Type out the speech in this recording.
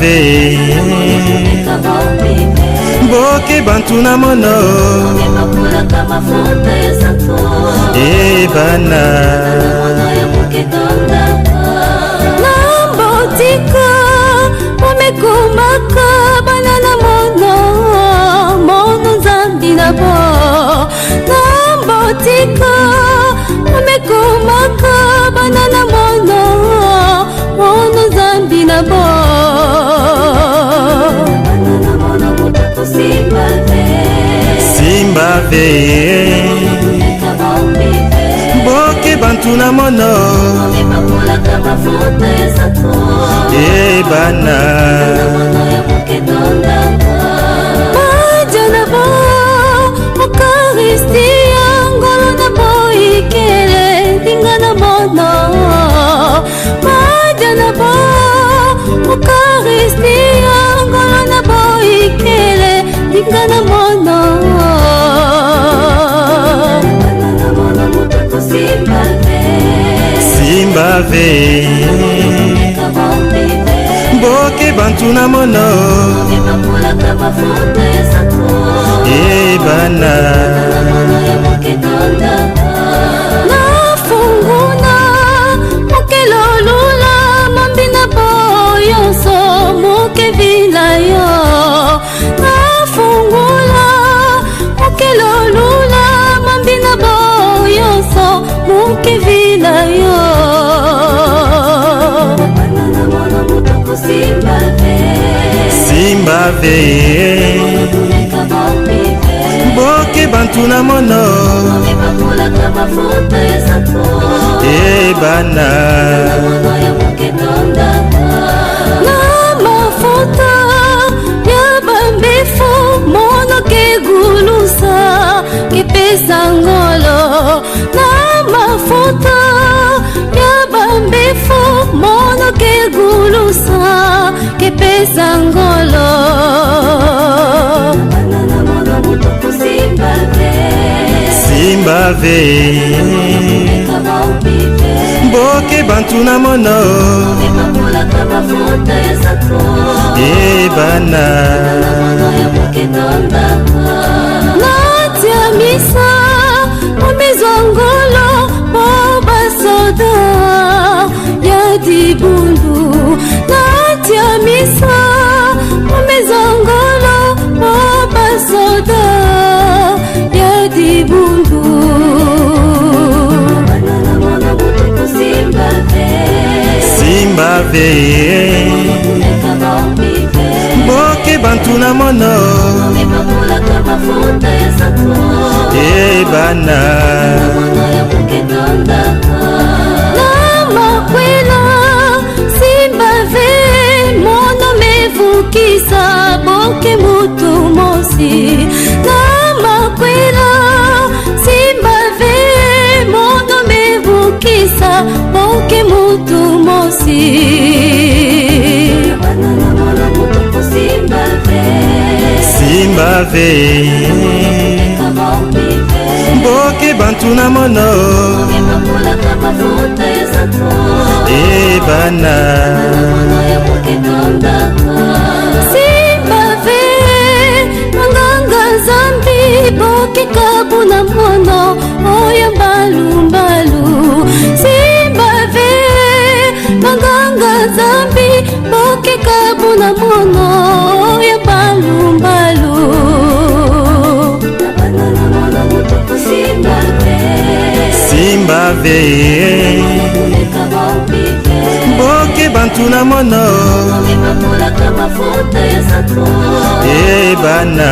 ve Boke bantu na mono Ebana Nambotika Wamekumaka Banana mono Mono zambi na bo Nambotika Wamekumaka Banana mono Mono zambi na bo Simba ve Boke bantu na mono Ebana Maja na bo Okaristia Ngolo na bo ikele Dinga na mono Maja na bo Okaristia Ngolo na bo ikele Dinga na mono Simba ve Boke bantu na mono Ebana Nafunguna Mokelolula Mambina boyonso Moke vilayo Nafungula Mokelolula Mambina boyonso Moke vilayo Simba ve Boke bantu na mono Ebana Na mafuta Ya bambifu Mono ke gulusa Ke pesa ngolo Na mafuta Ya bambifu Mono ke gulusa Ke pesa ngolo Simba ve Boke bantu na mono Ebana Natia misa Omizongolo Boba soda Ya dibundu Natia misa Omizongolo Boba soda Ya dibundu Simba ve Boke bantu na mono Ebana Namakwela Simba ve Mono mevukisa Boke mutu mosi Namakwela Simba ve Mono mevukisa Boke mutu mosi Simba ve Boke bantu na mono Ebana Simba ve Manganga zambi Boke kabu na mono Oya mbalu mbalu Simba ve Manganga zambi Boke kabu na mono Oya mbalu mbalu Simba ve Boke bantu na mono Ebana